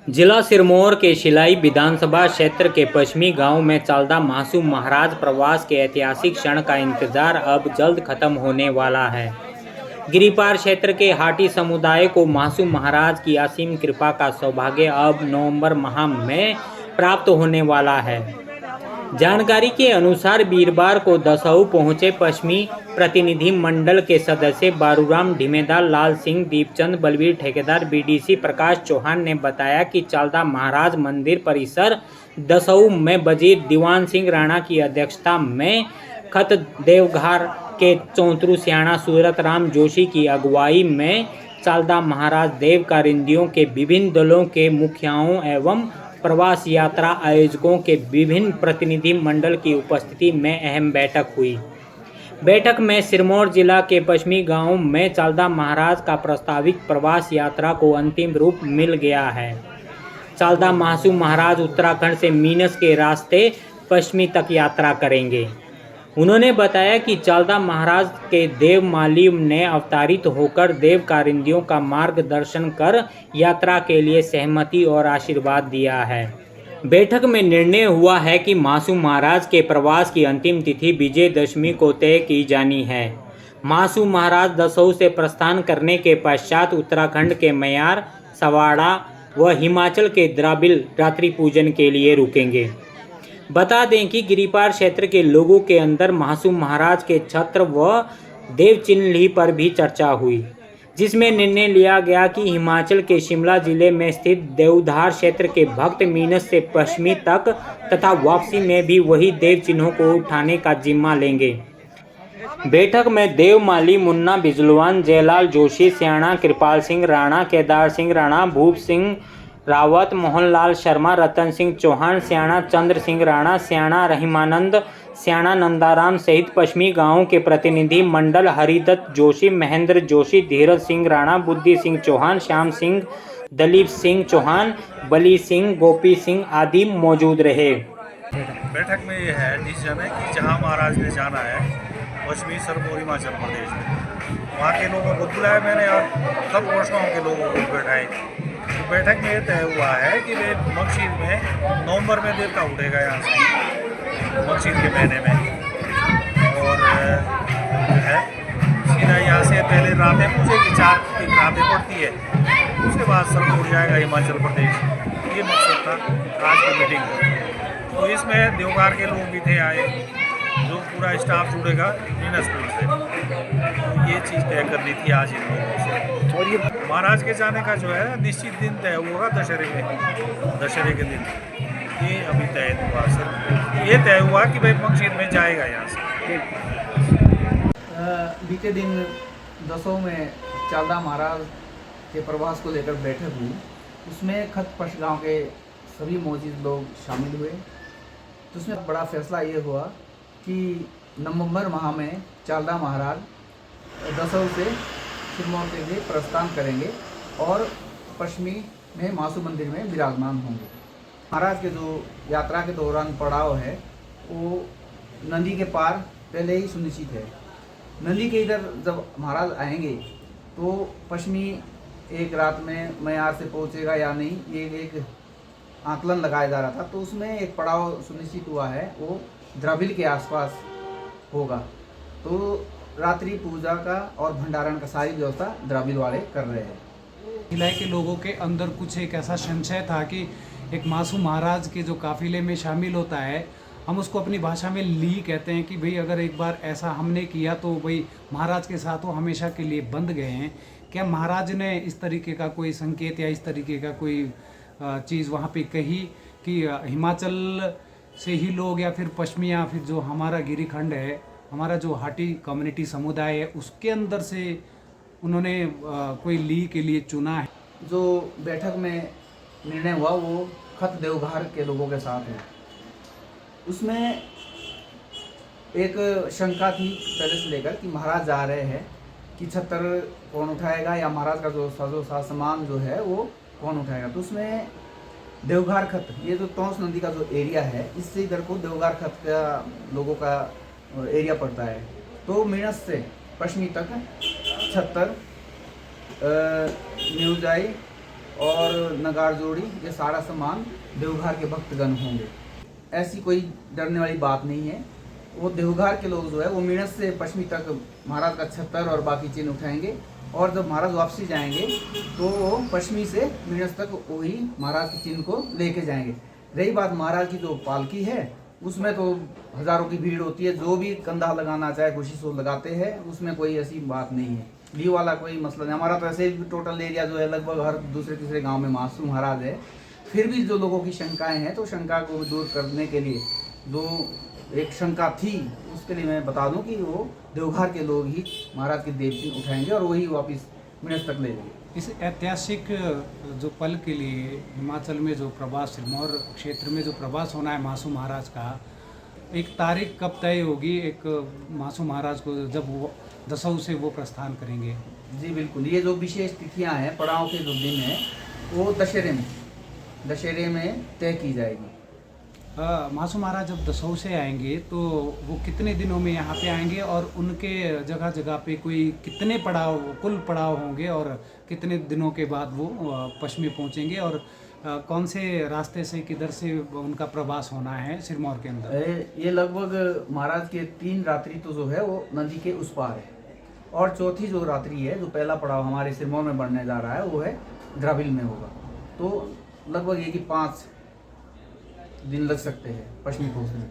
जिला सिरमौर के शिलाई विधानसभा क्षेत्र के पश्चिमी गांव में चालदा मासूम महाराज प्रवास के ऐतिहासिक क्षण का इंतजार अब जल्द खत्म होने वाला है। गिरिपार क्षेत्र के हाटी समुदाय को मासूम महाराज की असीम कृपा का सौभाग्य अब नवंबर माह में प्राप्त होने वाला है। जानकारी के अनुसार वीरवार को दसहू पहुंचे पश्चिमी प्रतिनिधि मंडल के सदस्य बारूराम ढिमेदार, लाल सिंह, दीपचंद, बलवीर ठेकेदार, बीडीसी प्रकाश चौहान ने बताया कि चालदा महाराज मंदिर परिसर दसहू में वजीर दीवान सिंह राणा की अध्यक्षता में खत देवघर के चौंतरू सियाणा सूरत राम जोशी की अगुवाई में चालदा महाराज देव कारिंदियों के विभिन्न दलों के मुखियाओं एवं प्रवास यात्रा आयोजकों के विभिन्न प्रतिनिधि मंडल की उपस्थिति में अहम बैठक हुई। बैठक में सिरमौर जिला के पश्चिमी गांवों में चालदा महाराज का प्रस्तावित प्रवास यात्रा को अंतिम रूप मिल गया है। चालदा मासूम महाराज उत्तराखंड से मीनस के रास्ते पश्चिमी तक यात्रा करेंगे। उन्होंने बताया कि चालदा महाराज के देव माली ने अवतारित होकर देव कारिंदियों का मार्गदर्शन कर यात्रा के लिए सहमति और आशीर्वाद दिया है। बैठक में निर्णय हुआ है कि मासूम महाराज के प्रवास की अंतिम तिथि विजयदशमी को तय की जानी है। मासूम महाराज दसहू से प्रस्थान करने के पश्चात उत्तराखंड के मयार, सवाड़ा व हिमाचल के द्राबिल रात्रि पूजन के लिए रुकेंगे। बता दें कि गिरिपार क्षेत्र के लोगों के अंदर मासूम महाराज के छत्र व देव चिन्ह पर भी चर्चा हुई, जिसमें निर्णय लिया गया कि हिमाचल के शिमला जिले में स्थित देवधार क्षेत्र के भक्त मीनस से पश्चिमी तक तथा वापसी में भी वही देव चिन्हों को उठाने का जिम्मा लेंगे। बैठक में देवमाली मुन्ना बिजलवान, जयलाल जोशी सियाणा, कृपाल सिंह राणा, केदार सिंह राणा, भूप सिंह रावत, मोहनलाल शर्मा, रतन सिंह चौहान सियाणा, चंद्र सिंह राणा सियाणा, रहीमानंद सियाणा, नंदाराम सहित पश्चिमी गांवों के प्रतिनिधि मंडल, हरिदत्त जोशी, महेंद्र जोशी, धीरज सिंह राणा, बुद्धि सिंह चौहान, श्याम सिंह, दलीप सिंह चौहान, बली सिंह, गोपी सिंह आदि मौजूद रहे। बैठक में यह है डिसीजन है कि जहां महाराज ने जाना है पश्चिमी सिरमौर हिमाचल प्रदेश में, वहाँ के लोगों को बुलाया मैंने और सब वर्षों के लोगों को बैठाए। तो बैठक में यह तय हुआ है कि वे मगशीर में नवंबर में देवता उठेगा यहाँ से मगशीर के महीने में, और जो है सीधा यहाँ से पहले रातें पूछेगी, 4 रातें पड़ती है, उसके बाद सिरमौर जाएगा हिमाचल प्रदेश। ये मकसद था आज की मीटिंग का। तो इसमें देवघर के लोग भी थे आए, जो पूरा स्टाफ जुड़ेगा मीनस स्कूल से। तो ये चीज़ तय करनी थी आज इन लोगों से। और ये महाराज के जाने का जो है निश्चित दिन तय होगा दशहरे के दिन। ये अभी तय हुआ सर, ये तय हुआ कि भाई मगशीर में जाएगा यहाँ से। बीते दिन दसों में चालदा महाराज के प्रवास को लेकर बैठक हुई। उसमें खत पश गाँव के सभी मौजूद लोग शामिल हुए। तो उसमें बड़ा फैसला ये हुआ कि नवंबर माह में चालदा महाराज दसहू से सिरमौर के लिए प्रस्थान करेंगे और पश्चिमी में मासू मंदिर में विराजमान होंगे। महाराज के जो यात्रा के दौरान पड़ाव है वो नदी के पार पहले ही सुनिश्चित है। नदी के इधर जब महाराज आएंगे तो पश्चिमी एक रात में मयार से पहुंचेगा या नहीं, ये एक आकलन लगाया जा रहा था। तो उसमें एक पड़ाव सुनिश्चित हुआ है, वो द्राबिल के आसपास होगा। तो रात्रि पूजा का और भंडारण का सारी व्यवस्था द्राबिल वाले कर रहे हैं। किले के लोगों के अंदर कुछ एक ऐसा संशय था कि एक मासूम महाराज के जो काफिले में शामिल होता है, हम उसको अपनी भाषा में ली कहते हैं कि भाई अगर एक बार ऐसा हमने किया तो भाई महाराज के साथ वो हमेशा के लिए बंध गए हैं। क्या महाराज ने इस तरीके का कोई संकेत या इस तरीके का कोई चीज़ वहाँ पे कही कि हिमाचल से ही लोग या फिर पश्चिमी या फिर जो हमारा गिरिखंड है, हमारा जो हाटी कम्युनिटी समुदाय है, उसके अंदर से उन्होंने कोई ली के लिए चुना है? जो बैठक में निर्णय हुआ वो खत देवघर के लोगों के साथ है। उसमें एक शंका थी पहले से लेकर कि महाराज जा रहे हैं कि छत्र कौन उठाएगा या महाराज का जो साजो सामान जो है वो कौन उठाएगा। तो उसमें देवघर खत, ये जो तौंस नदी का जो एरिया है, इससे इधर को देवघर खत का लोगों का एरिया पड़ता है। तो मीनस से पश्चिमी तक 76 न्यूजाई और नगार जोड़ी, ये सारा सामान देवघर के भक्तगण होंगे। ऐसी कोई डरने वाली बात नहीं है। वो देवघर के लोग जो है वो मीनस से पश्चिमी तक महाराज का छत्तर और बाकी चिन्ह उठाएंगे, और जब महाराज वापसी जाएंगे तो वो पश्चिमी से मीनस तक वही महाराज के चिन्ह को लेके जाएंगे। रही बात महाराज की जो पालकी है, उसमें तो हज़ारों की भीड़ होती है, जो भी कंधा लगाना चाहे खुशी से लगाते हैं, उसमें कोई ऐसी बात नहीं है। ली वाला कोई मसला नहीं। हमारा तो ऐसे टोटल एरिया जो है लगभग हर दूसरे तीसरे गांव में मासूम महाराज है। फिर भी जो लोगों की शंकाएं हैं, तो शंका को दूर करने के लिए जो एक शंका थी, उसके लिए मैं बता दूं कि वो देवघर के लोग ही महाराज के देव चिन्ह उठाएंगे और वही वापस मिनट तक ले जाएंगे। इस ऐतिहासिक जो पल के लिए हिमाचल में जो प्रवास, सिरमौर क्षेत्र में जो प्रवास होना है मासू महाराज का, एक तारीख कब तय होगी एक मासू महाराज को जब वो दसों से वो प्रस्थान करेंगे? जी बिल्कुल, ये जो विशेष तिथियां हैं, पड़ाव के जो दिन हैं, वो दशहरे में तय की जाएगी। मासू महाराज जब दसों से आएंगे तो वो कितने दिनों में यहाँ पे आएंगे, और उनके जगह जगह पे कोई कितने पड़ाव, कुल पड़ाव होंगे, और कितने दिनों के बाद वो पश्चिमी पहुँचेंगे, और कौन से रास्ते से, किधर से उनका प्रवास होना है सिरमौर के अंदर? ये लगभग महाराज के 3 रात्रि तो जो है वो नदी के उस पार है, और चौथी जो रात्रि है, जो पहला पड़ाव हमारे सिरमौर में बढ़ने जा रहा है, वो है द्राविल में होगा। तो लगभग ये कि 5 दिन लग सकते हैं पश्चिमी पहुँचने में।